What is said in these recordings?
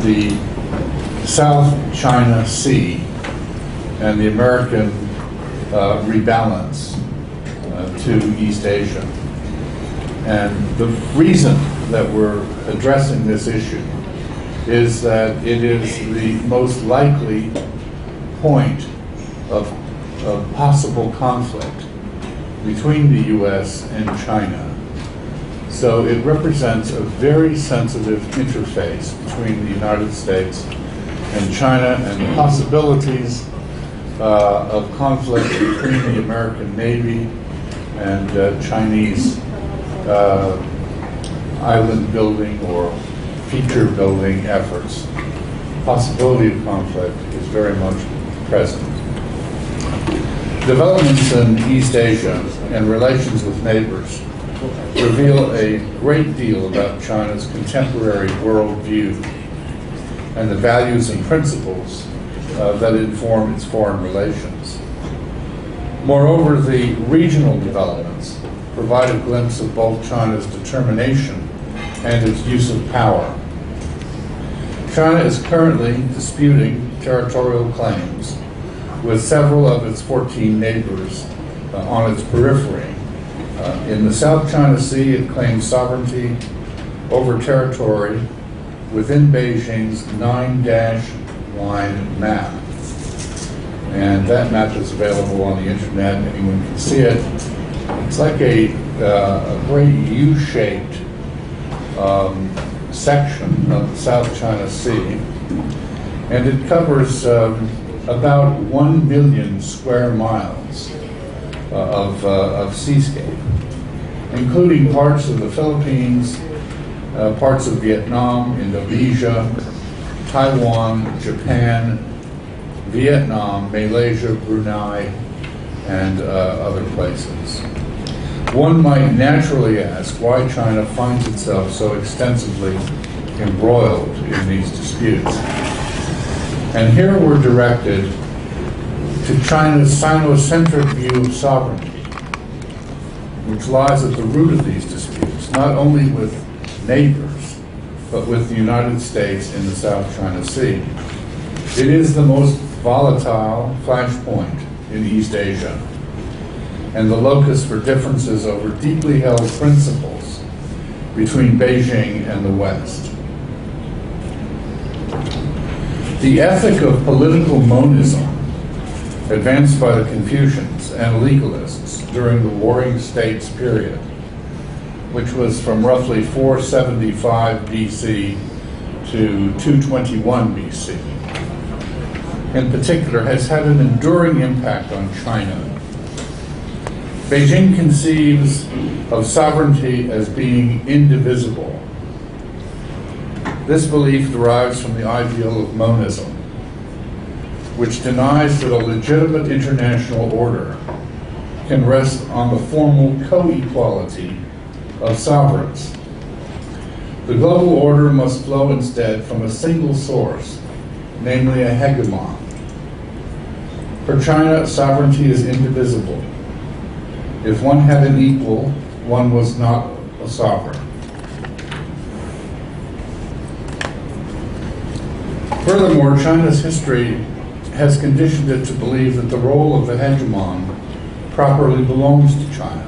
the South China Sea and the American rebalance to East Asia. And the reason that we're addressing this issue is that it is the most likely point of possible conflict between the U.S. and China. So it represents a very sensitive interface between the United States and China, and the possibilities of conflict between the American Navy and Chinese island building or feature building efforts. Possibility of conflict is very much present. Developments in East Asia and relations with neighbors reveal a great deal about China's contemporary worldview and the values and principles that inform its foreign relations. Moreover, the regional developments provide a glimpse of both China's determination and its use of power. China is currently disputing territorial claims with several of its 14 neighbors on its periphery. In the South China Sea, it claims sovereignty over territory within Beijing's 9-dash line map. And that map is available on the internet. Anyone can see it. It's like a great U-shaped section of the South China Sea. And it covers about 1 million square miles of seascape, including parts of the Philippines, parts of Vietnam, Indonesia, Taiwan, Japan, Vietnam, Malaysia, Brunei, and other places. One might naturally ask why China finds itself so extensively embroiled in these disputes. And here we're directed to China's Sino-centric view of sovereignty, which lies at the root of these disputes, not only with neighbors, but with the United States in the South China Sea. It is the most volatile flashpoint in East Asia, and the locus for differences over deeply held principles between Beijing and the West. The ethic of political monism, advanced by the Confucians and legalists during the Warring States period, which was from roughly 475 BC to 221 BC, in particular, has had an enduring impact on China. Beijing conceives of sovereignty as being indivisible. This belief derives from the ideal of monism, which denies that a legitimate international order can rest on the formal co-equality of sovereigns. The global order must flow instead from a single source, namely a hegemon. For China, sovereignty is indivisible. If one had an equal, one was not a sovereign. Furthermore, China's history has conditioned it to believe that the role of the hegemon properly belongs to China.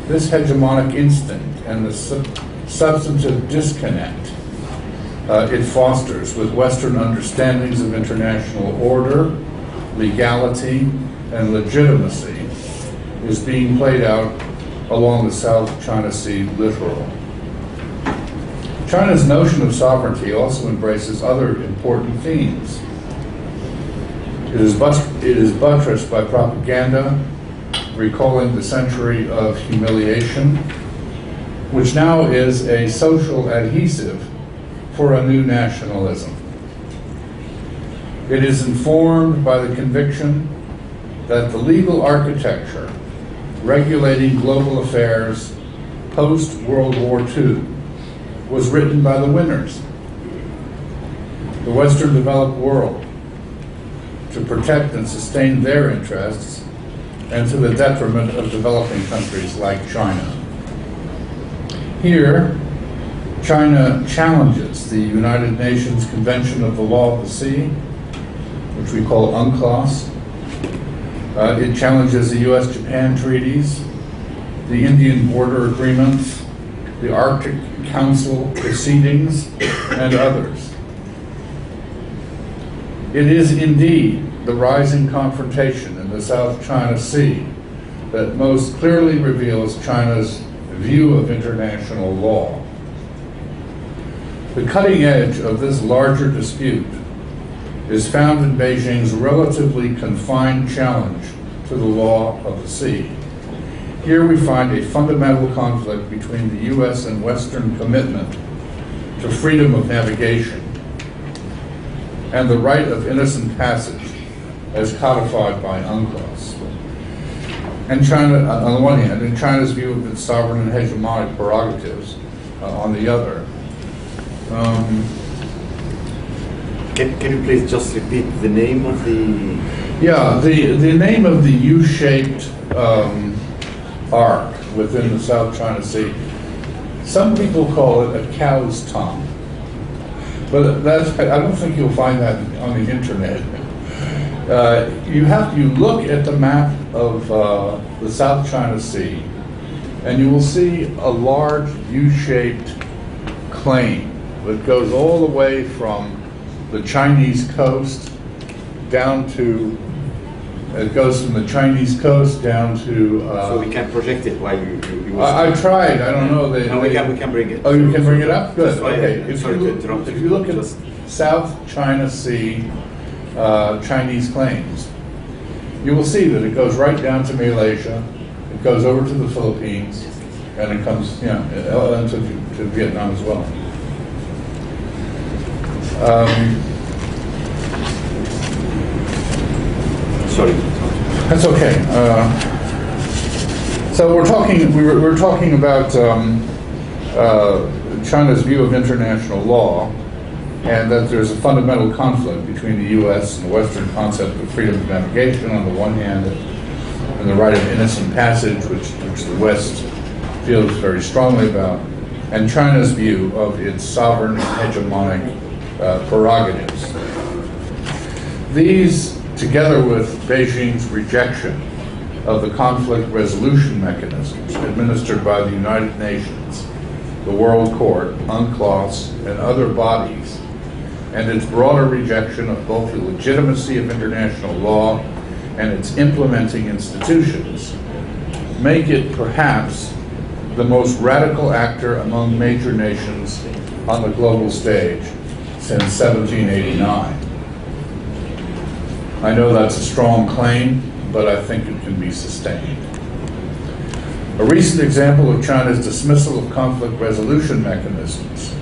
This hegemonic instinct and the substantive disconnect it fosters with Western understandings of international order, legality, and legitimacy is being played out along the South China Sea littoral. China's notion of sovereignty also embraces other important themes. It is buttressed by propaganda, recalling the century of humiliation, which now is a social adhesive for a new nationalism. It is informed by the conviction that the legal architecture regulating global affairs post-World War II was written by the winners, the Western developed world, to protect and sustain their interests and to the detriment of developing countries like China. Here, China challenges the United Nations Convention of the Law of the Sea, which we call UNCLOS. It challenges the U.S.-Japan treaties, the Indian border agreements, the Arctic Council proceedings, and others. It is indeed the rising confrontation in the South China Sea that most clearly reveals China's view of international law. The cutting edge of this larger dispute is found in Beijing's relatively confined challenge to the law of the sea. Here we find a fundamental conflict between the U.S. and Western commitment to freedom of navigation and the right of innocent passage as codified by UNCLOS. And China, on the one hand, and China's view of its sovereign and hegemonic prerogatives on the other. Can you please just repeat the name of the... Yeah, the name of the U-shaped arc within the South China Sea. Some people call it a cow's tongue, but I don't think you'll find that on the internet. You look at the map of the South China Sea, and you will see a large U-shaped claim that goes all the way from the Chinese coast down to, it goes from the Chinese coast down to... so we can project it while you I tried, I don't know. We can bring it. Oh, you can bring it up? Good, okay. If you look at South China Sea Chinese claims, you will see that it goes right down to Malaysia, it goes over to the Philippines, and it comes, and to Vietnam as well. Sorry. That's okay. So we're talking about China's view of international law, and that there's a fundamental conflict between the U.S. and the Western concept of freedom of navigation on the one hand, and the right of innocent passage, which the West feels very strongly about, and China's view of its sovereign hegemonic prerogatives. These, together with Beijing's rejection of the conflict resolution mechanisms administered by the United Nations, the World Court, UNCLOS, and other bodies, and its broader rejection of both the legitimacy of international law and its implementing institutions, make it perhaps the most radical actor among major nations on the global stage since 1789. I know that's a strong claim, but I think it can be sustained. A recent example of China's dismissal of conflict resolution mechanisms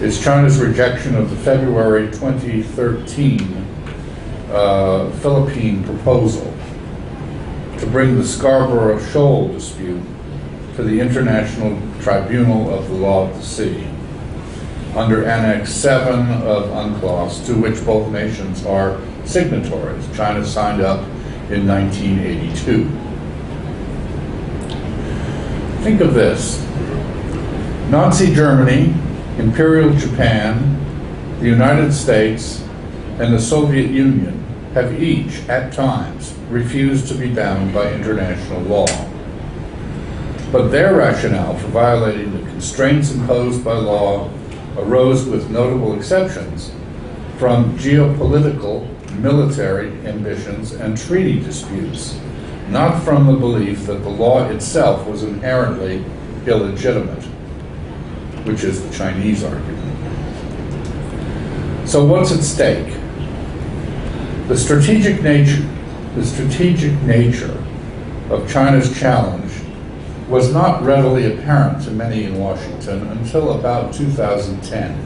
is China's rejection of the February 2013 Philippine proposal to bring the Scarborough Shoal dispute to the International Tribunal of the Law of the Sea under Annex 7 of UNCLOS, to which both nations are signatories. China signed up in 1982. Think of this. Nazi Germany, Imperial Japan, the United States, and the Soviet Union have each, at times, refused to be bound by international law. But their rationale for violating the constraints imposed by law arose, with notable exceptions, from geopolitical, military ambitions and treaty disputes, not from the belief that the law itself was inherently illegitimate, which is the Chinese argument. So what's at stake? The strategic nature of China's challenge was not readily apparent to many in Washington until about 2010,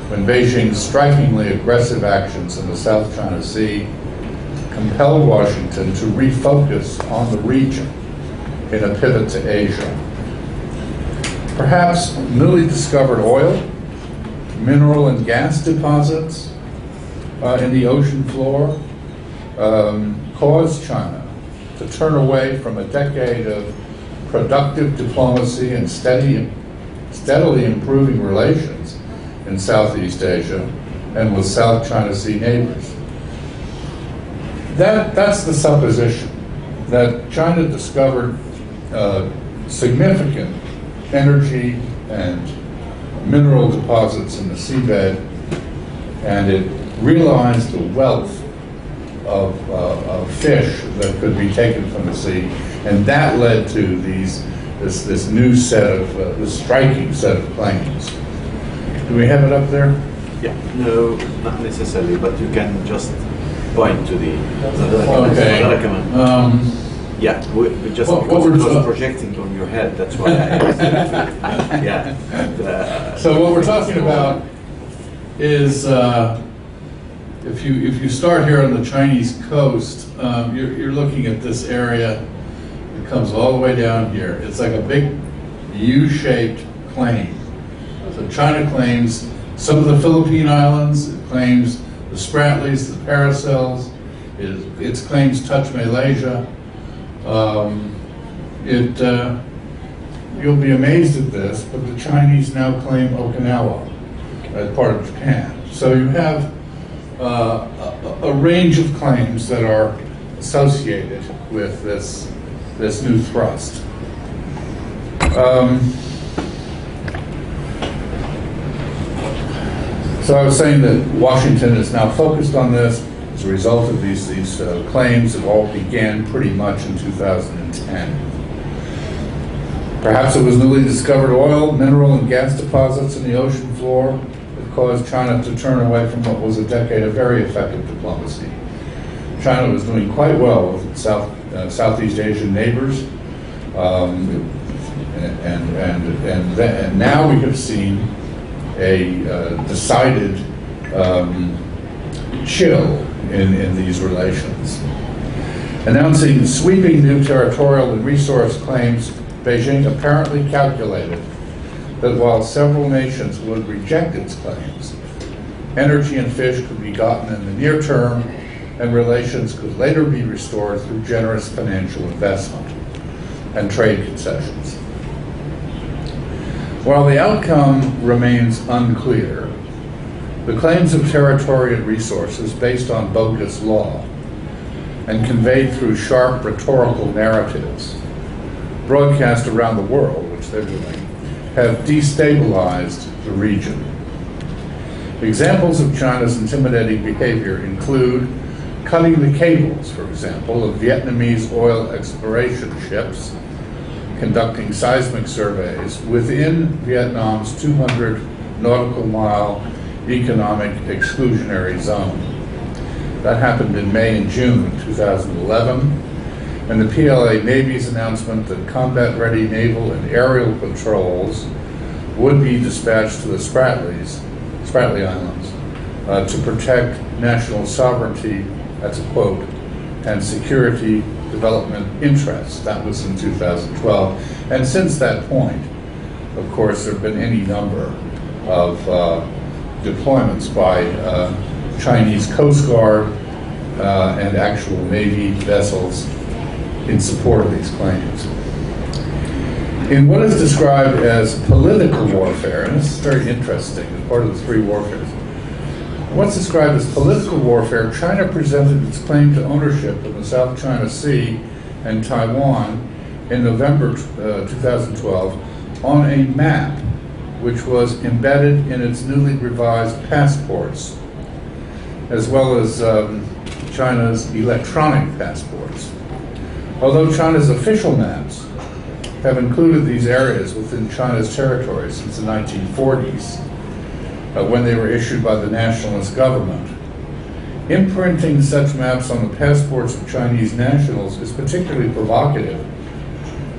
when Beijing's strikingly aggressive actions in the South China Sea compelled Washington to refocus on the region in a pivot to Asia. Perhaps newly discovered oil, mineral and gas deposits in the ocean floor caused China to turn away from a decade of productive diplomacy and steady steadily improving relations in Southeast Asia and with South China Sea neighbors. That's the supposition, that China discovered significant energy and mineral deposits in the seabed, and it realized the wealth of fish that could be taken from the sea, and that led to this new set of this striking set of claims. Do we have it up there? Yeah, no, not necessarily, but you can just point to the okay. document. Yeah, we just What because we're it was ta- projecting on your head, that's why I asked you. Yeah. And, So what we're talking about is if you start here on the Chinese coast, you're looking at this area. It comes all the way down here. It's like a big U-shaped claim. So China claims some of the Philippine islands. It claims the Spratlys, the Paracels. It claims touch Malaysia. You'll be amazed at this, but the Chinese now claim Okinawa as part of Japan. So you have a range of claims that are associated with this new thrust. So I was saying that Washington is now focused on this as a result of these claims that all began pretty much in 2010. Perhaps it was newly discovered oil, mineral, and gas deposits in the ocean floor that caused China to turn away from what was a decade of very effective diplomacy. China was doing quite well with its Southeast Asian neighbors, and now we have seen a decided chill in these relations. Announcing sweeping new territorial and resource claims, Beijing apparently calculated that while several nations would reject its claims, energy and fish could be gotten in the near term, and relations could later be restored through generous financial investment and trade concessions. While the outcome remains unclear, the claims of territory and resources based on bogus law and conveyed through sharp rhetorical narratives broadcast around the world, which they're doing, have destabilized the region. Examples of China's intimidating behavior include cutting the cables, for example, of Vietnamese oil exploration ships, conducting seismic surveys within Vietnam's 200 nautical mile economic exclusionary zone. That happened in May and June of 2011, and the PLA Navy's announcement that combat-ready naval and aerial patrols would be dispatched to the Spratly Islands to protect national sovereignty, that's a quote, and security development interests. That was in 2012. And since that point, of course, there have been any number of deployments by Chinese Coast Guard and actual Navy vessels in support of these claims. In what is described as political warfare, and this is very interesting, as part of the three warfares, what's described as political warfare, China presented its claim to ownership of the South China Sea and Taiwan in November 2012 on a map which was embedded in its newly revised passports, as well as China's electronic passports. Although China's official maps have included these areas within China's territory since the 1940s, when they were issued by the nationalist government, imprinting such maps on the passports of Chinese nationals is particularly provocative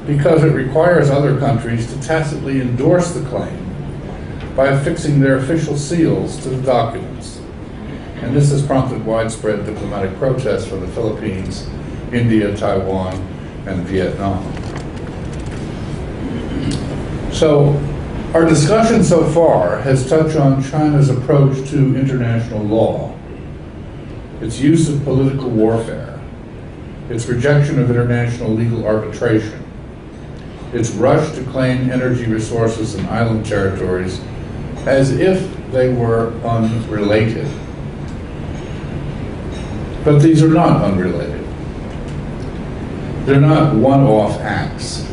because it requires other countries to tacitly endorse the claim by affixing their official seals to the documents. And this has prompted widespread diplomatic protests from the Philippines, India, Taiwan, and Vietnam. So, our discussion so far has touched on China's approach to international law, its use of political warfare, its rejection of international legal arbitration, its rush to claim energy resources and island territories as if they were unrelated. But these are not unrelated. They're not one-off acts.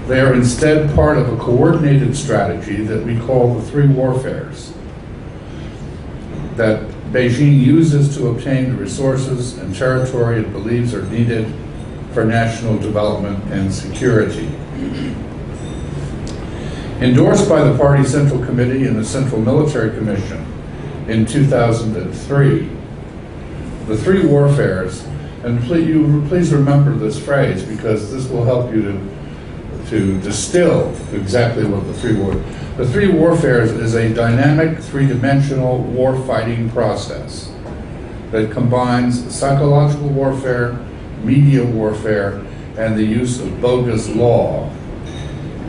They are instead part of a coordinated strategy that we call the three warfares that Beijing uses to obtain the resources and territory it believes are needed for national development and security. Endorsed by the Party Central Committee and the Central Military Commission in 2003, the three warfares, and please remember this phrase because this will help you to distill exactly what the three warfares is a dynamic, three-dimensional war-fighting process that combines psychological warfare, media warfare, and the use of bogus law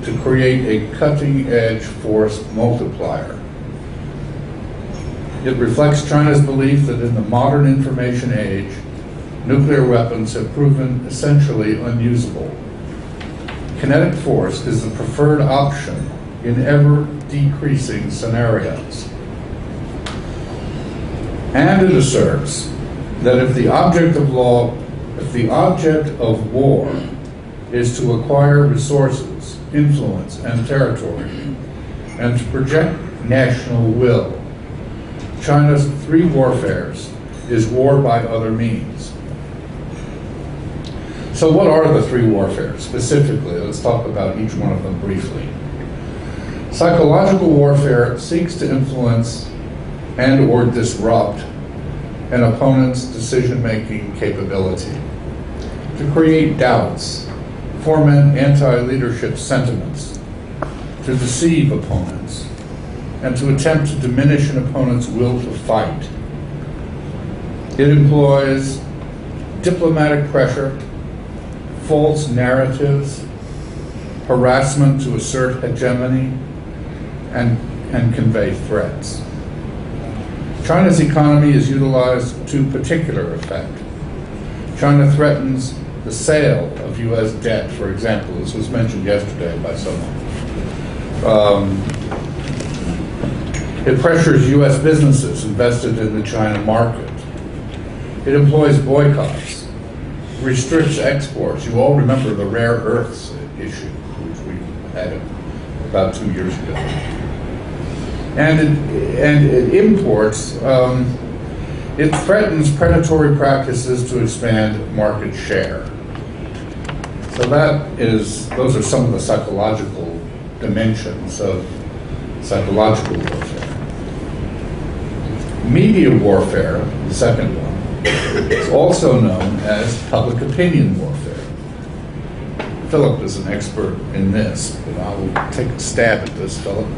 to create a cutting-edge force multiplier. It reflects China's belief that in the modern information age, nuclear weapons have proven essentially unusable. Kinetic force is the preferred option in ever-decreasing scenarios. And it asserts that if the object of war is to acquire resources, influence, and territory, and to project national will, China's three warfares is war by other means. So what are the three warfares specifically? Let's talk about each one of them briefly. Psychological warfare seeks to influence and or disrupt an opponent's decision-making capability, to create doubts, foment anti-leadership sentiments, to deceive opponents, and to attempt to diminish an opponent's will to fight. It employs diplomatic pressure, false narratives, harassment to assert hegemony, and convey threats. China's economy is utilized to particular effect. China threatens the sale of U.S. debt, for example. This was mentioned yesterday by someone. It pressures U.S. businesses invested in the China market. It employs boycotts, restricts exports. You all remember the rare earths issue, which we had about 2 years ago. And it imports, it threatens predatory practices to expand market share. So those are some of the psychological dimensions of psychological warfare. Media warfare, the second one, is also known as public opinion warfare. Philip is an expert in this, but I will take a stab at this, Philip.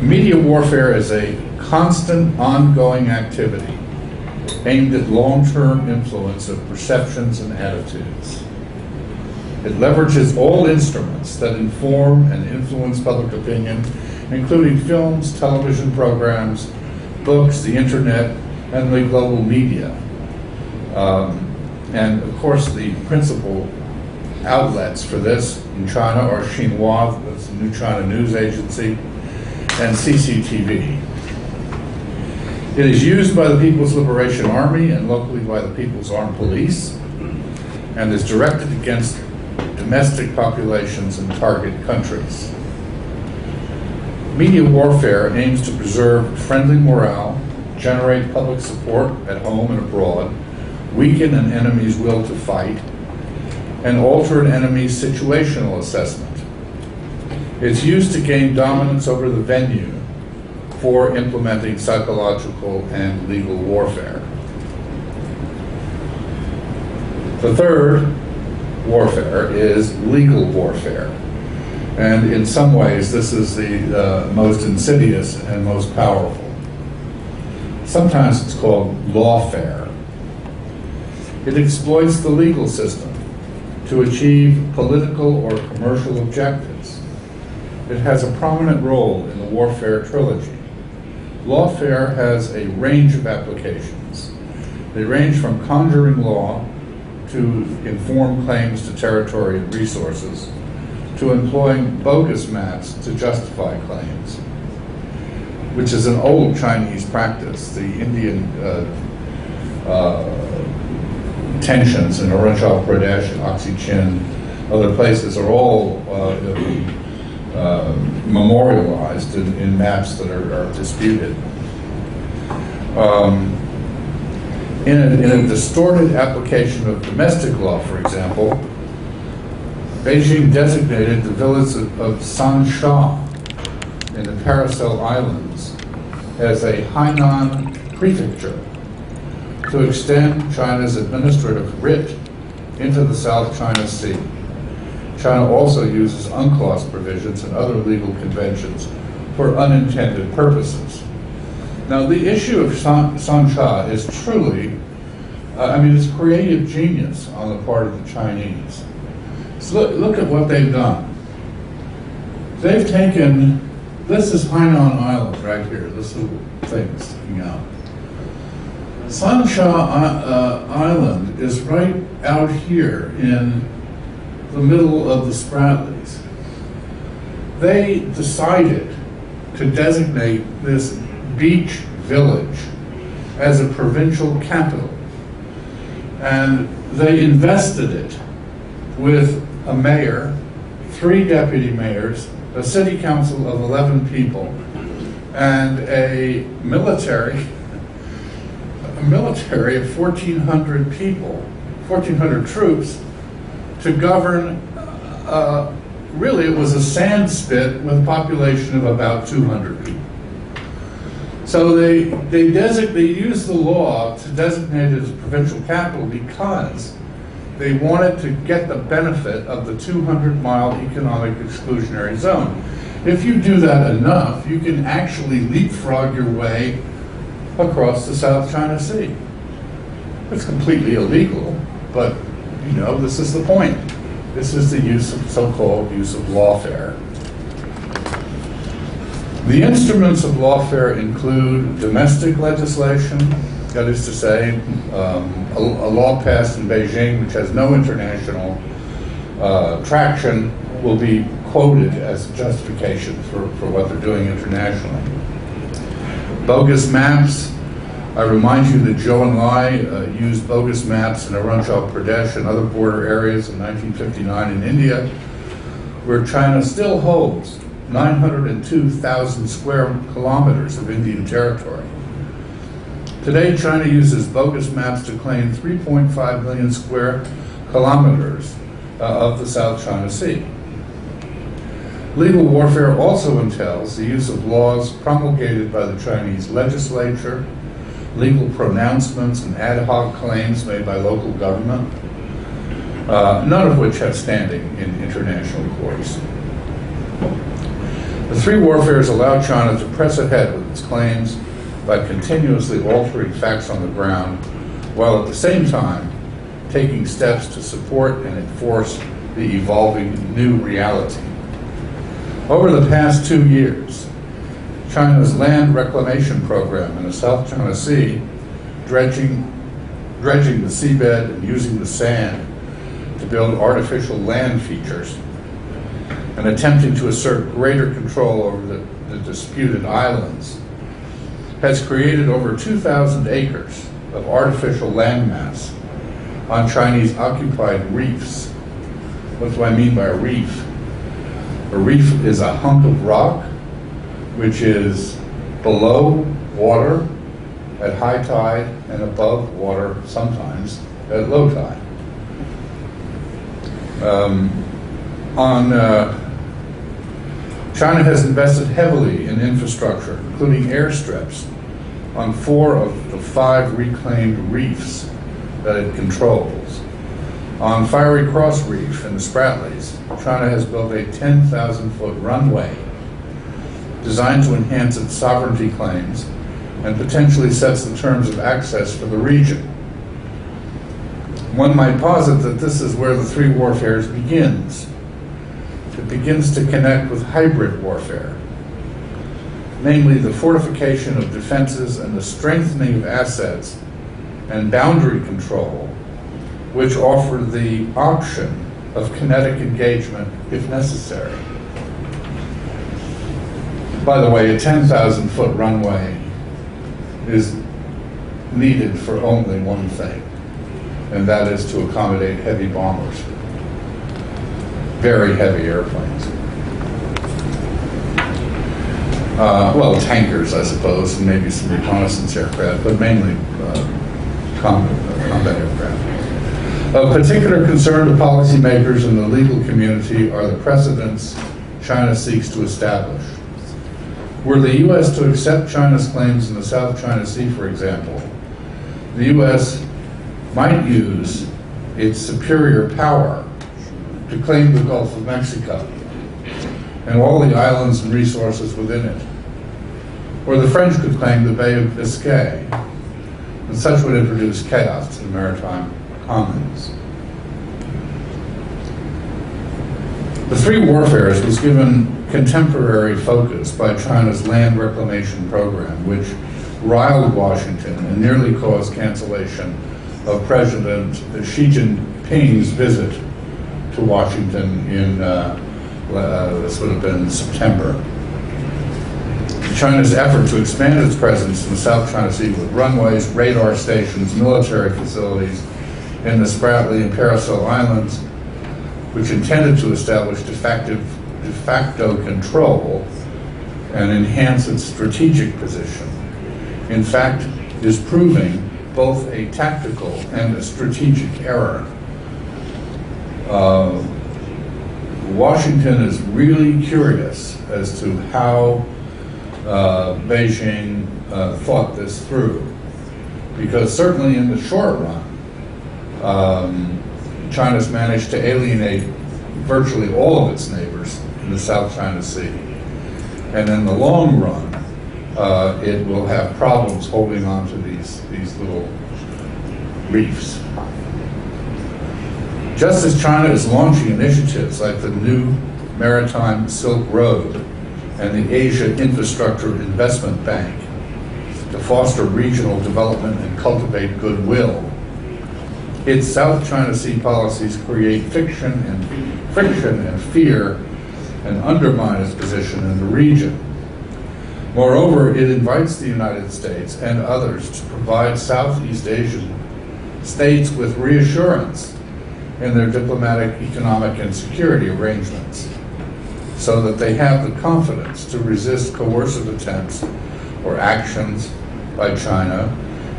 Media warfare is a constant, ongoing activity aimed at long-term influence of perceptions and attitudes. It leverages all instruments that inform and influence public opinion, including films, television programs, books, the internet, and the global media. And of course, the principal outlets for this in China are Xinhua, that's the New China News Agency, and CCTV. It is used by the People's Liberation Army and locally by the People's Armed Police, and is directed against domestic populations in target countries. Media warfare aims to preserve friendly morale, generate public support at home and abroad, weaken an enemy's will to fight, and alter an enemy's situational assessment. It's used to gain dominance over the venue for implementing psychological and legal warfare. The third warfare is legal warfare. And in some ways, this is the most insidious and most powerful. Sometimes it's called lawfare. It exploits the legal system to achieve political or commercial objectives. It has a prominent role in the warfare trilogy. Lawfare has a range of applications. They range from conjuring law to inform claims to territory and resources, to employing bogus maps to justify claims, which is an old Chinese practice. The Indian tensions in Arunachal Pradesh and Oxy Chin, other places, are all memorialized in maps that are disputed. In a distorted application of domestic law, for example, Beijing designated the village of Sansha in the Paracel Islands as a Hainan prefecture to extend China's administrative writ into the South China Sea. China also uses UNCLOS provisions and other legal conventions for unintended purposes. Now, the issue of Sansha is truly, it's creative genius on the part of the Chinese. So look at what they've done. They've taken, this is Hainan Island right here, this little thing sticking out. Sansha Island is right out here in the middle of the Spratlys. They decided to designate this beach village as a provincial capital, and they invested it with a mayor, 3 deputy mayors, a city council of 11 people, and a military of 1,400 people, 1,400 troops, to govern, really it was a sand spit with a population of about 200 people. So they used the law to designate it as a provincial capital because they wanted to get the benefit of the 200-mile economic exclusionary zone. If you do that enough, you can actually leapfrog your way across the South China Sea. It's completely illegal, but this is the point. This is the so-called use of lawfare. The instruments of lawfare include domestic legislation, that is to say, a law passed in Beijing which has no international traction will be quoted as justification for what they're doing internationally. Bogus maps. I remind you that Zhou Enlai used bogus maps in Arunachal Pradesh and other border areas in 1959 in India, where China still holds 902,000 square kilometers of Indian territory. Today, China uses bogus maps to claim 3.5 million square kilometers of the South China Sea. Legal warfare also entails the use of laws promulgated by the Chinese legislature, legal pronouncements and ad hoc claims made by local government, none of which have standing in international courts. The three warfares allow China to press ahead with its claims by continuously altering facts on the ground, while at the same time taking steps to support and enforce the evolving new reality. Over the past 2 years, China's land reclamation program in the South China Sea, dredging the seabed and using the sand to build artificial land features, and attempting to assert greater control over the disputed islands, has created over 2,000 acres of artificial landmass on Chinese occupied reefs. What do I mean by a reef? A reef is a hunk of rock which is below water at high tide and above water sometimes at low tide. China has invested heavily in infrastructure, including airstrips, on 4 of the 5 reclaimed reefs that it controls. On Fiery Cross Reef in the Spratlys, China has built a 10,000-foot runway designed to enhance its sovereignty claims and potentially sets the terms of access for the region. One might posit that this is where the three warfares begins. It begins to connect with hybrid warfare, namely the fortification of defenses and the strengthening of assets and boundary control which offer the option of kinetic engagement if necessary. By the way, a 10,000-foot runway is needed for only one thing, and that is to accommodate heavy bombers, very heavy airplanes. Well, tankers, I suppose, and maybe some reconnaissance aircraft, but mainly combat aircraft. Of particular concern to policymakers and the legal community are the precedents China seeks to establish. Were the U.S. to accept China's claims in the South China Sea, for example, the U.S. might use its superior power to claim the Gulf of Mexico and all the islands and resources within it. Or the French could claim the Bay of Biscay, and such would introduce chaos to the maritime commons. The three warfares was given contemporary focus by China's land reclamation program, which riled Washington and nearly caused cancellation of President Xi Jinping's visit to Washington in, this would have been September. China's effort to expand its presence in the South China Sea with runways, radar stations, military facilities in the Spratly and Paracel Islands, which intended to establish de facto control and enhance its strategic position, in fact, is proving both a tactical and a strategic error. Washington is really curious as to how Beijing thought this through, because certainly in the short run, China's managed to alienate virtually all of its neighbors in the South China Sea, and in the long run, it will have problems holding on to these little reefs. Just as China is launching initiatives like the new Maritime Silk Road and the Asia Infrastructure Investment Bank to foster regional development and cultivate goodwill, its South China Sea policies create friction and fear and undermine its position in the region. Moreover, it invites the United States and others to provide Southeast Asian states with reassurance in their diplomatic, economic, and security arrangements, so that they have the confidence to resist coercive attempts or actions by China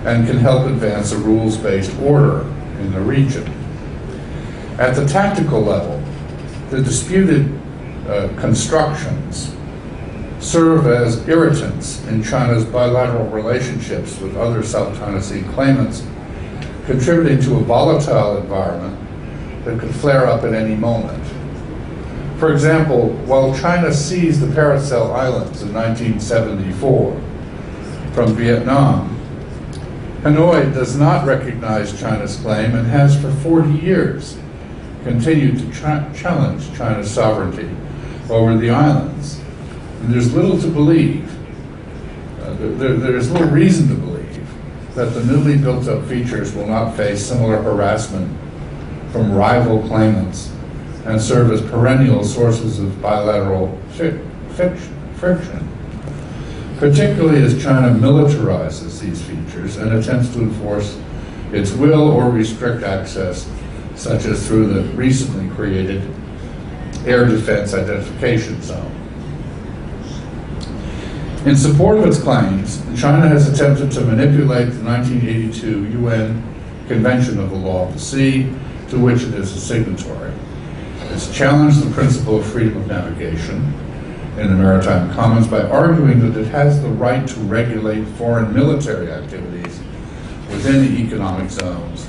and can help advance a rules-based order in the region. At the tactical level, the disputed constructions serve as irritants in China's bilateral relationships with other South China Sea claimants, contributing to a volatile environment that could flare up at any moment. For example, while China seized the Paracel Islands in 1974 from Vietnam, Hanoi does not recognize China's claim and has for 40 years continued to challenge China's sovereignty over the islands. And there's little to believe, there's little reason to believe that the newly built up features will not face similar harassment from rival claimants and serve as perennial sources of bilateral friction, particularly as China militarizes these features and attempts to enforce its will or restrict access, such as through the recently created Air Defense Identification Zone. In support of its claims, China has attempted to manipulate the 1982 UN Convention of the Law of the Sea, to which it is a signatory. It's challenged the principle of freedom of navigation in the maritime commons by arguing that it has the right to regulate foreign military activities within the economic zones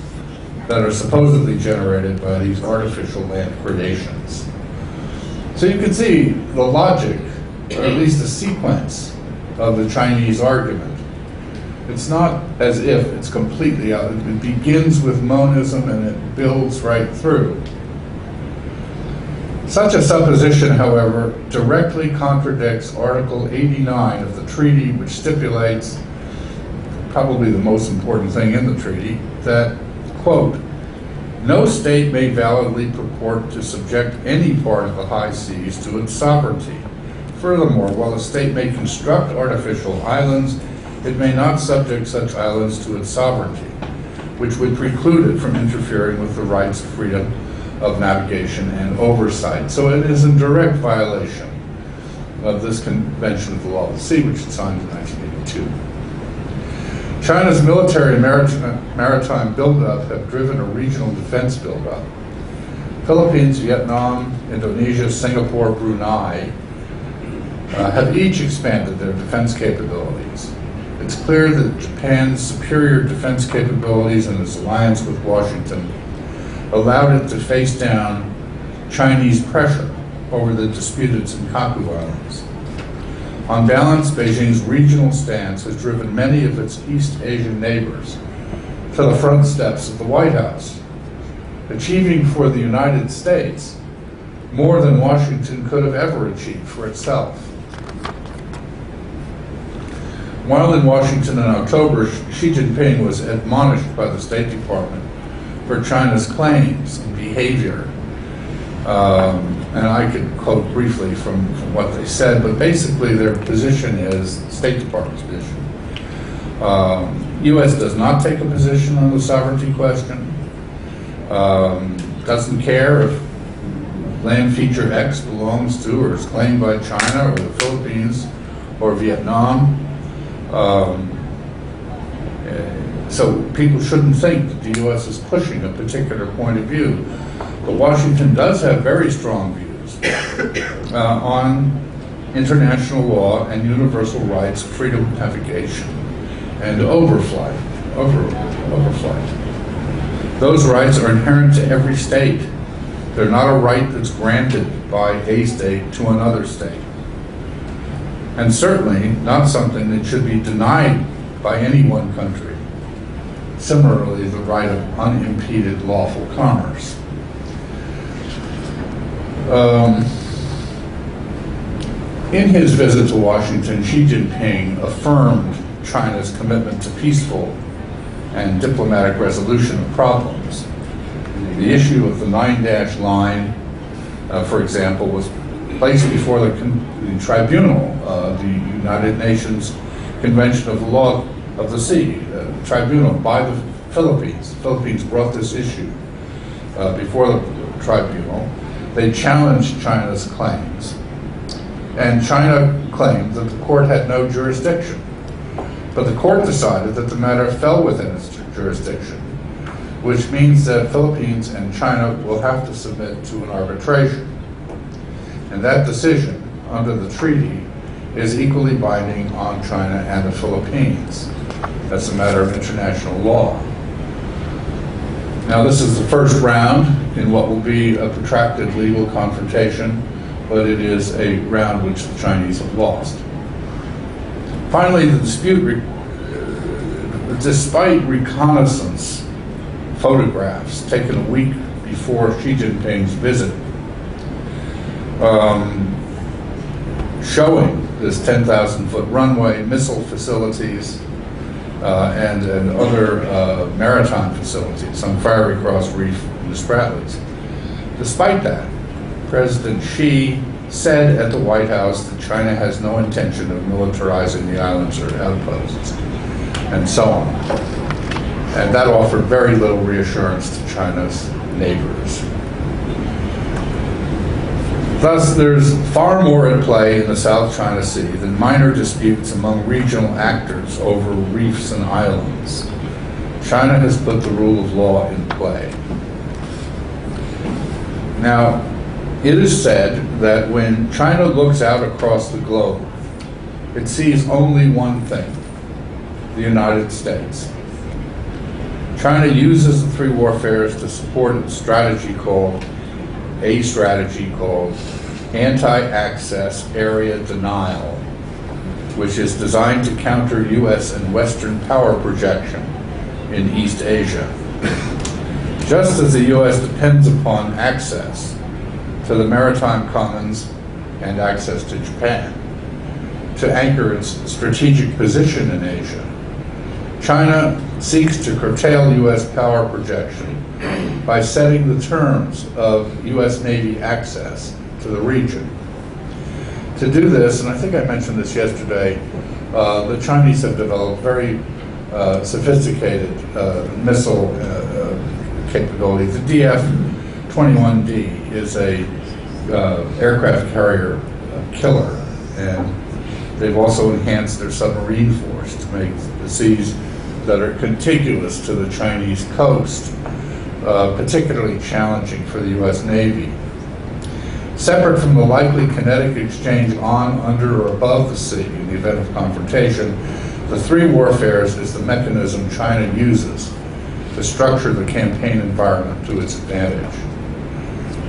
that are supposedly generated by these artificial land creations. So you can see the logic, or at least the sequence, of the Chinese argument. It's not as if it's completely out. It begins with monism and it builds right through. Such a supposition, however, directly contradicts Article 89 of the treaty, which stipulates, probably the most important thing in the treaty, that, quote, No state may validly purport to subject any part of the high seas to its sovereignty. Furthermore, while a state may construct artificial islands, it may not subject such islands to its sovereignty, which would preclude it from interfering with the rights of freedom of navigation and oversight. So it is in direct violation of this Convention of the Law of the Sea, which it signed in 1982. China's military and maritime buildup have driven a regional defense buildup. Philippines, Vietnam, Indonesia, Singapore, Brunei have each expanded their defense capabilities. It's clear that Japan's superior defense capabilities and its alliance with Washington allowed it to face down Chinese pressure over the disputed Senkaku Islands. On balance, Beijing's regional stance has driven many of its East Asian neighbors to the front steps of the White House, achieving for the United States more than Washington could have ever achieved for itself. While in Washington in October, Xi Jinping was admonished by the State Department for China's claims and behavior. And I could quote briefly from what they said, but basically their position is, the State Department's position, U.S. does not take a position on the sovereignty question, doesn't care if land feature X belongs to or is claimed by China or the Philippines or Vietnam. So people shouldn't think that the U.S. is pushing a particular point of view. But Washington does have very strong views on international law and universal rights, freedom of navigation, and overflight. Those rights are inherent to every state. They're not a right that's granted by a state to another state. And certainly not something that should be denied by any one country. Similarly, the right of unimpeded lawful commerce. In his visit to Washington, Xi Jinping affirmed China's commitment to peaceful and diplomatic resolution of problems. The issue of the 9-dash line, for example, was placed before the tribunal, the United Nations Convention of the Law of the Sea, tribunal by the Philippines. The Philippines brought this issue before the tribunal. They challenged China's claims. And China claimed that the court had no jurisdiction. But the court decided that the matter fell within its jurisdiction, which means that Philippines and China will have to submit to an arbitration. And that decision, under the treaty, is equally binding on China and the Philippines. That's a matter of international law. Now, this is the first round in what will be a protracted legal confrontation, but it is a round which the Chinese have lost. Finally, the dispute, despite reconnaissance photographs taken a week before Xi Jinping's visit, showing this 10,000-foot runway, missile facilities, and other maritime facilities on Fiery Cross Reef and the Spratlys. Despite that, President Xi said at the White House that China has no intention of militarizing the islands or outposts, and so on. And that offered very little reassurance to China's neighbors. Thus, there's far more at play in the South China Sea than minor disputes among regional actors over reefs and islands. China has put the rule of law in play. Now, it is said that when China looks out across the globe, it sees only one thing: the United States. China uses the three warfares to support its strategy called anti-access area denial, which is designed to counter U.S. and Western power projection in East Asia. Just as the U.S. depends upon access to the maritime commons and access to Japan to anchor its strategic position in Asia, China seeks to curtail U.S. power projection by setting the terms of U.S. Navy access to the region. To do this, and I think I mentioned this yesterday, the Chinese have developed very sophisticated missile capability. The DF-21D is a aircraft carrier killer, and they've also enhanced their submarine force to make the seas that are contiguous to the Chinese coast particularly challenging for the U.S. Navy. Separate from the likely kinetic exchange on, under, or above the sea in the event of confrontation, the three warfares is the mechanism China uses to structure the campaign environment to its advantage.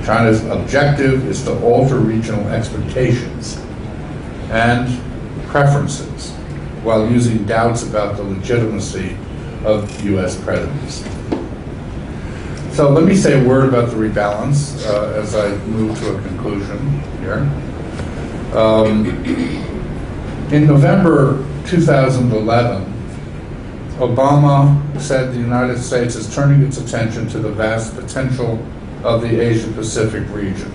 China's objective is to alter regional expectations and preferences while using doubts about the legitimacy of U.S. presence. So let me say a word about the rebalance as I move to a conclusion here. In November 2011, Obama said the United States is turning its attention to the vast potential of the Asia-Pacific region.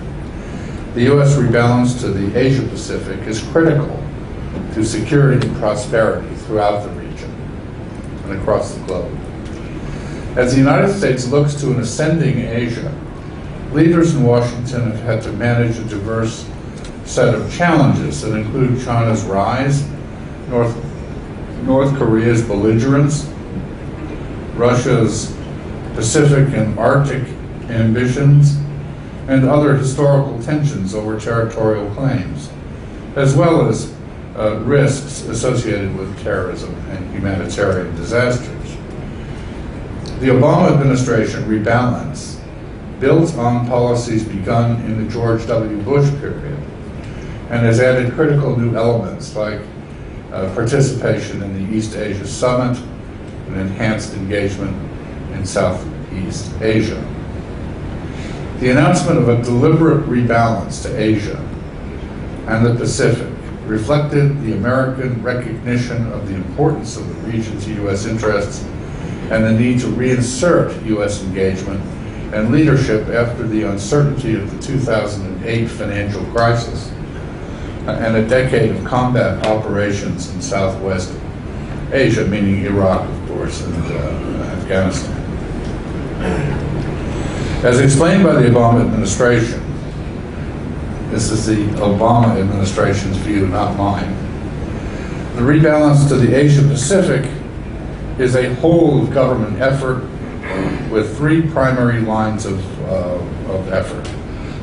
The U.S. rebalance to the Asia-Pacific is critical to security and prosperity throughout the region and across the globe. As the United States looks to an ascending Asia, leaders in Washington have had to manage a diverse set of challenges that include China's rise, North Korea's belligerence, Russia's Pacific and Arctic ambitions, and other historical tensions over territorial claims, as well as risks associated with terrorism and humanitarian disasters. The Obama administration rebalance builds on policies begun in the George W. Bush period and has added critical new elements like participation in the East Asia Summit and enhanced engagement in Southeast Asia. The announcement of a deliberate rebalance to Asia and the Pacific reflected the American recognition of the importance of the region's U.S. interests and the need to reinsert U.S. engagement and leadership after the uncertainty of the 2008 financial crisis and a decade of combat operations in Southwest Asia, meaning Iraq, of course, and Afghanistan. As explained by the Obama administration, this is the Obama administration's view, not mine, the rebalance to the Asia-Pacific is a whole-of-government effort with three primary lines of effort.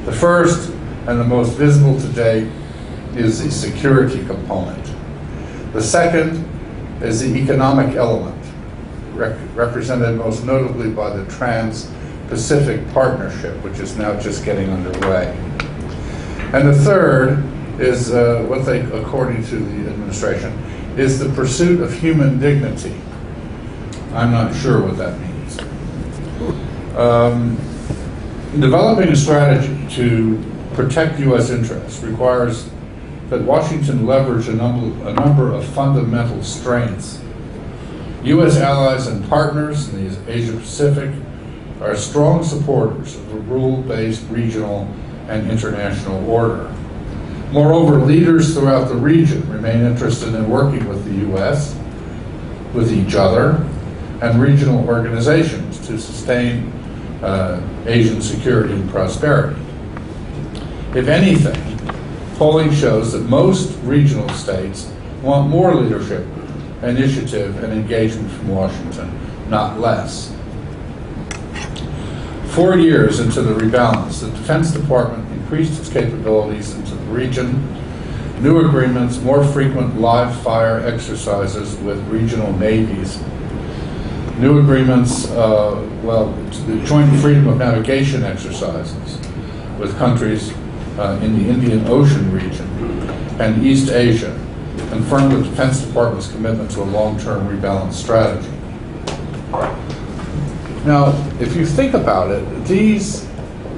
The first, and the most visible today, is the security component. The second is the economic element, represented most notably by the Trans-Pacific Partnership, which is now just getting underway. And the third is what they, according to the administration, is the pursuit of human dignity. I'm not sure what that means. Developing a strategy to protect U.S. interests requires that Washington leverage a number of fundamental strengths. U.S. allies and partners in the Asia-Pacific are strong supporters of a rule-based regional and international order. Moreover, leaders throughout the region remain interested in working with the U.S., with each other, and regional organizations to sustain Asian security and prosperity. If anything, polling shows that most regional states want more leadership, initiative, and engagement from Washington, not less. 4 years into the rebalance, the Defense Department increased its capabilities into the region. New agreements, more frequent live fire exercises with regional navies. New agreements, the joint freedom of navigation exercises with countries in the Indian Ocean region and East Asia confirmed the Defense Department's commitment to a long-term rebalance strategy. Now, if you think about it, these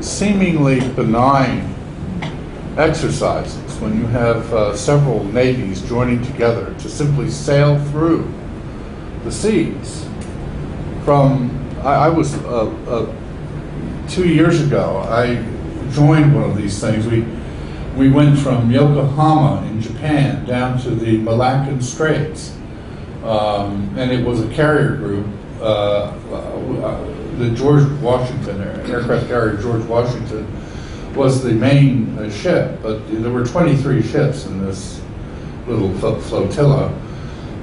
seemingly benign exercises, when you have several navies joining together to simply sail through the seas. I was 2 years ago, I joined one of these things. We went from Yokohama in Japan down to the Malaccan Straits, and it was a carrier group. The George Washington, aircraft carrier George Washington, was the main ship, but there were 23 ships in this little flotilla.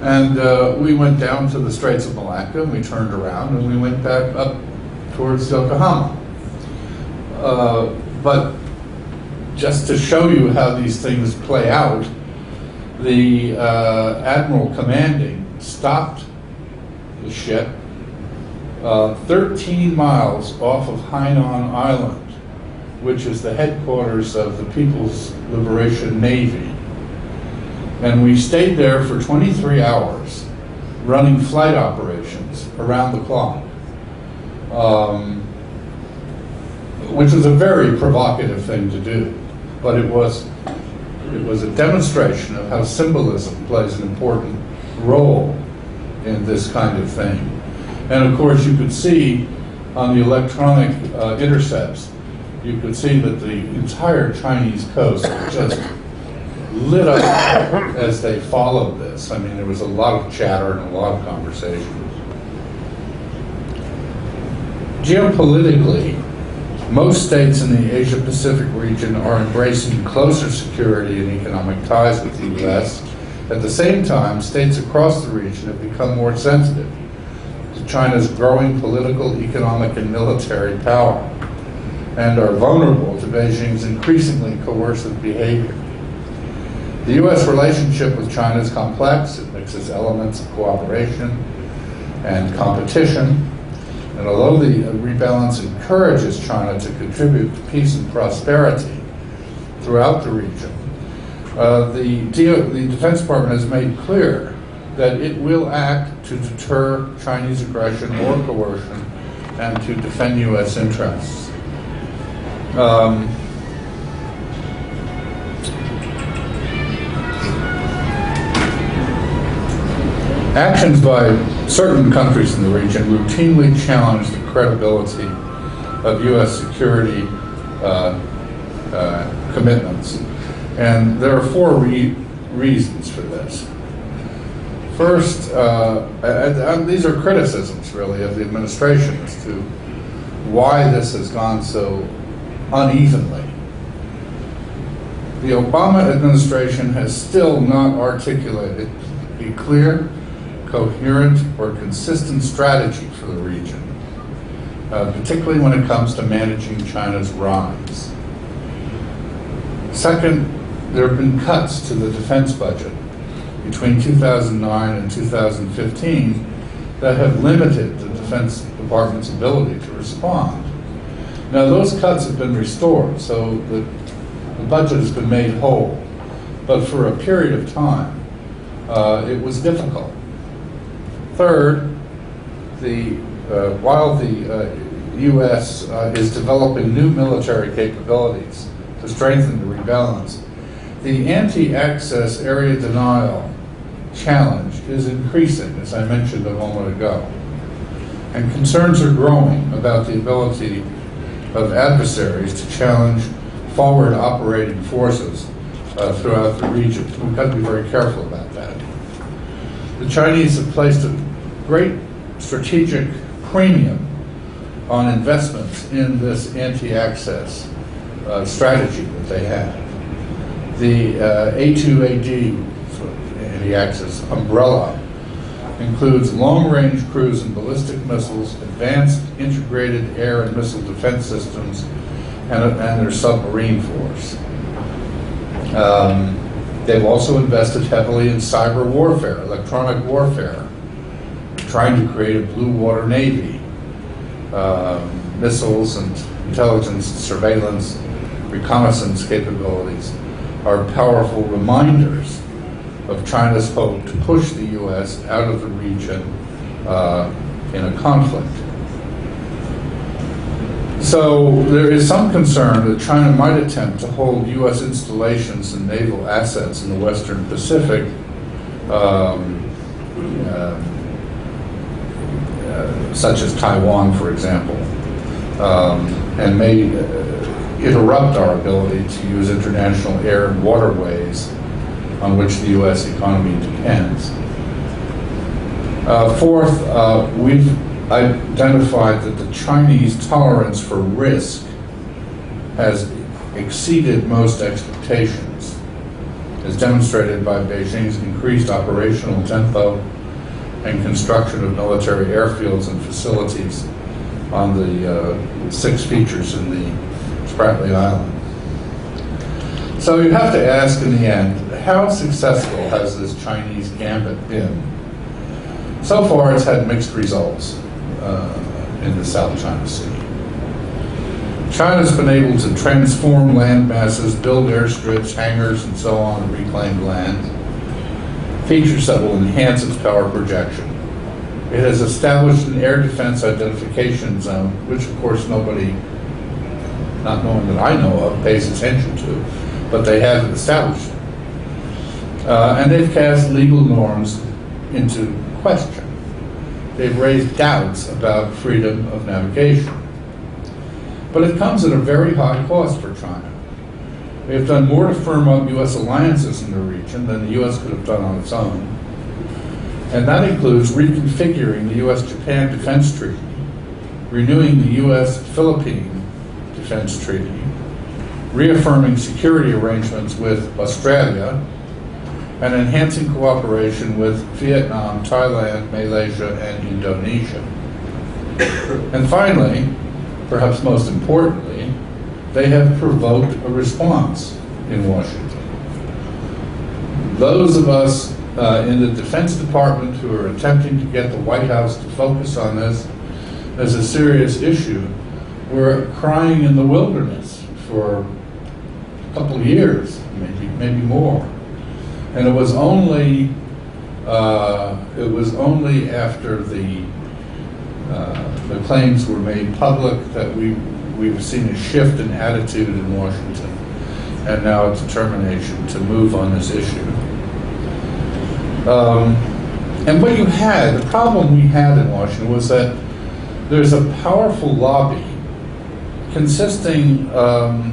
And we went down to the Straits of Malacca, and we turned around, and we went back up towards Yokohama. But just to show you how these things play out, the admiral commanding stopped the ship 13 miles off of Hainan Island, which is the headquarters of the People's Liberation Navy. And we stayed there for 23 hours, running flight operations around the clock, which was a very provocative thing to do. But it was a demonstration of how symbolism plays an important role in this kind of thing. And of course, you could see on the electronic intercepts, you could see that the entire Chinese coast just lit up as they followed this. I mean, there was a lot of chatter and a lot of conversation. Geopolitically, most states in the Asia-Pacific region are embracing closer security and economic ties with the U.S. At the same time, states across the region have become more sensitive to China's growing political, economic, and military power, and are vulnerable to Beijing's increasingly coercive behavior. The U.S. relationship with China is complex. It mixes elements of cooperation and competition. And although the Rebalance encourages China to contribute to peace and prosperity throughout the region, the Defense Department has made clear that it will act to deter Chinese aggression or coercion and to defend U.S. interests. Actions by certain countries in the region routinely challenge the credibility of U.S. security commitments. And there are four reasons for this. First, these are criticisms, really, of the administration as to why this has gone so unevenly. The Obama administration has still not articulated a clear, coherent, or consistent strategy for the region, particularly when it comes to managing China's rise. Second, there have been cuts to the defense budget between 2009 and 2015 that have limited the Defense Department's ability to respond. Now, those cuts have been restored, so the budget has been made whole, but for a period of time, it was difficult. Third, while the U.S. is developing new military capabilities to strengthen the rebalance, the anti-access area denial challenge is increasing, as I mentioned a moment ago. And concerns are growing about the ability of adversaries to challenge forward operating forces throughout the region. We've got to be very careful about that. The Chinese have placed a great strategic premium on investments in this anti-access strategy that they have. The A2AD, anti-access umbrella, includes long-range cruise and ballistic missiles, advanced integrated air and missile defense systems, and their submarine force. They've also invested heavily in cyber warfare, electronic warfare, trying to create a blue water navy. Missiles and intelligence, surveillance, reconnaissance capabilities are powerful reminders of China's hope to push the U.S. out of the region in a conflict. So there is some concern that China might attempt to hold U.S. installations and naval assets in the Western Pacific such as Taiwan, for example, and may interrupt our ability to use international air and waterways on which the U.S. economy depends. Fourth, we've identified that the Chinese tolerance for risk has exceeded most expectations, as demonstrated by Beijing's increased operational tempo and construction of military airfields and facilities on the 6 features in the Spratly Island. So you have to ask in the end, how successful has this Chinese gambit been? So far it's had mixed results in the South China Sea. China's been able to transform land masses, build airstrips, hangars, and so on on reclaimed land, features that will enhance its power projection. It has established an air defense identification zone, which of course nobody, not knowing that I know of, pays attention to, but they have established it. And they've cast legal norms into question. They've raised doubts about freedom of navigation. But it comes at a very high cost for China. They have done more to firm up U.S. alliances in the region than the U.S. could have done on its own. And that includes reconfiguring the U.S.-Japan Defense Treaty, renewing the U.S.-Philippine Defense Treaty, reaffirming security arrangements with Australia, and enhancing cooperation with Vietnam, Thailand, Malaysia, and Indonesia. And finally, perhaps most importantly, they have provoked a response in Washington. Those of us in the Defense Department who are attempting to get the White House to focus on this as a serious issue, were crying in the wilderness for a couple of years, maybe more. And it was only after the claims were made public that we've seen a shift in attitude in Washington, and now a determination to move on this issue. And what you had, the problem we had in Washington was that there's a powerful lobby consisting of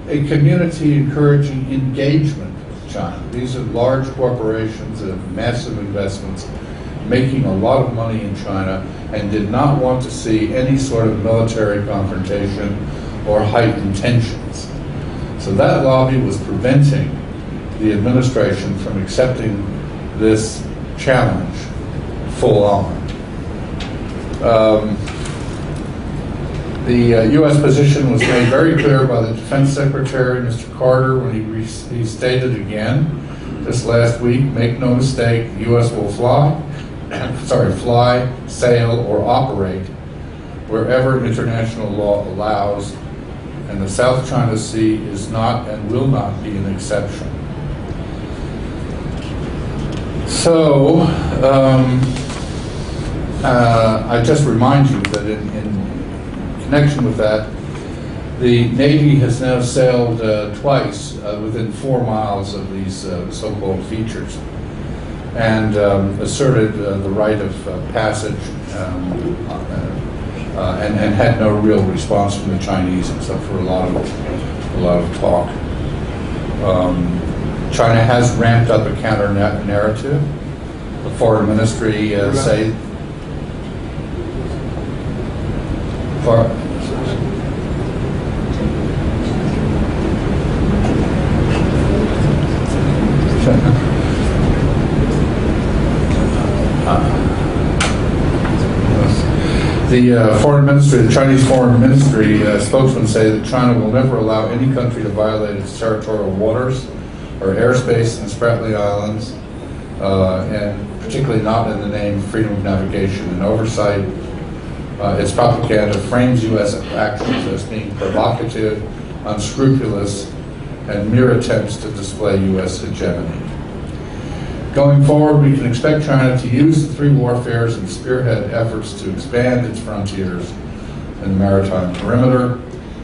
a community encouraging engagement with China. These are large corporations that have massive investments, making a lot of money in China, and did not want to see any sort of military confrontation or heightened tensions. So that lobby was preventing the administration from accepting this challenge full on. The U.S. position was made very clear by the Defense Secretary, Mr. Carter, when he stated again this last week, make no mistake, the U.S. will fly, sail, or operate wherever international law allows, and the South China Sea is not and will not be an exception. So, I just remind you that in connection with that, the Navy has now sailed twice within 4 miles of these so-called features, and asserted the right of passage, and had no real response from the Chinese except for a lot of talk. China has ramped up a counter narrative. The foreign ministry say. The foreign ministry, the Chinese foreign ministry spokesman say that China will never allow any country to violate its territorial waters or airspace in the Spratly Islands, and particularly not in the name of freedom of navigation and oversight. Its propaganda frames U.S. actions as being provocative, unscrupulous, and mere attempts to display U.S. hegemony. Going forward, we can expect China to use the 3 warfares and spearhead efforts to expand its frontiers in the maritime perimeter.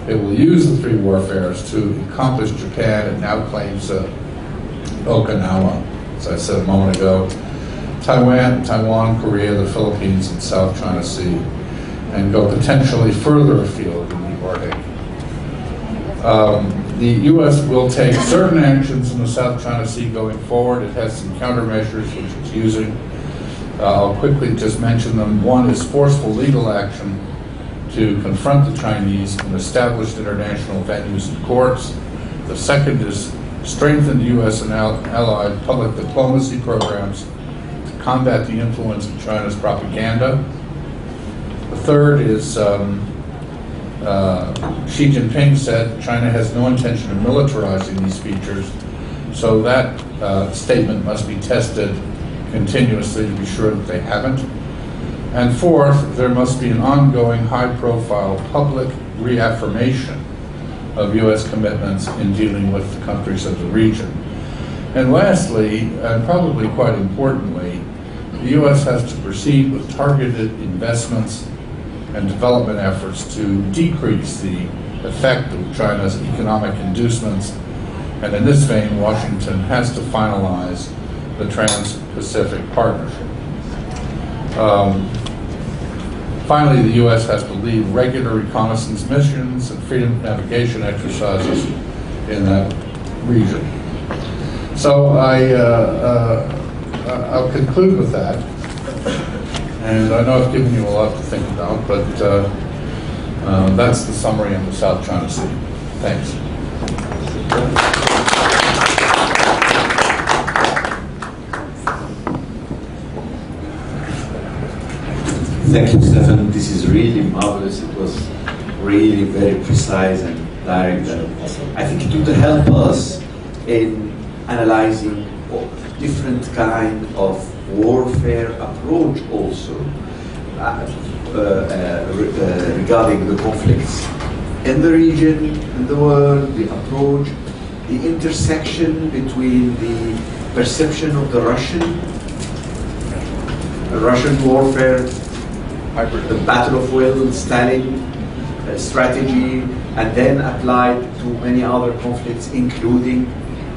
It will use the 3 warfares to accomplish Japan. It now claims Okinawa, as I said a moment ago, Taiwan, Korea, the Philippines, and South China Sea, and go potentially further afield in the Arctic. The U.S. will take certain actions in the South China Sea going forward. It has some countermeasures which it's using. I'll quickly just mention them. One is forceful legal action to confront the Chinese in established international venues and courts. The second is strengthened U.S. and allied public diplomacy programs to combat the influence of China's propaganda. The third is Xi Jinping said China has no intention of militarizing these features, so that statement must be tested continuously to be sure that they haven't. And fourth, there must be an ongoing high-profile public reaffirmation of U.S. commitments in dealing with the countries of the region. And lastly, and probably quite importantly, the U.S. has to proceed with targeted investments and development efforts to decrease the effect of China's economic inducements. And in this vein, Washington has to finalize the Trans-Pacific Partnership. Finally, the U.S. has to lead regular reconnaissance missions and freedom of navigation exercises in that region. So I'll conclude with that. And I know I've given you a lot to think about, but that's the summary on the South China Sea. Thanks. Thank you, Stefan. This is really marvelous. It was really very precise and direct. I think it would help us in analyzing different kind of warfare approach also regarding the conflicts in the region, in the world, the approach, the intersection between the perception of the Russian warfare, the battle of will, Stalin strategy, and then applied to many other conflicts, including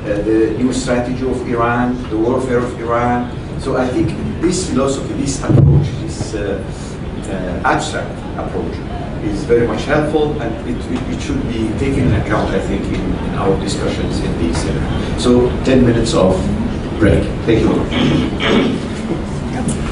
the new strategy of Iran, the warfare of Iran. So I think this philosophy, this approach, this abstract approach is very much helpful, and it should be taken into account, I think, in our discussions in these. So 10 minutes of break. Thank you.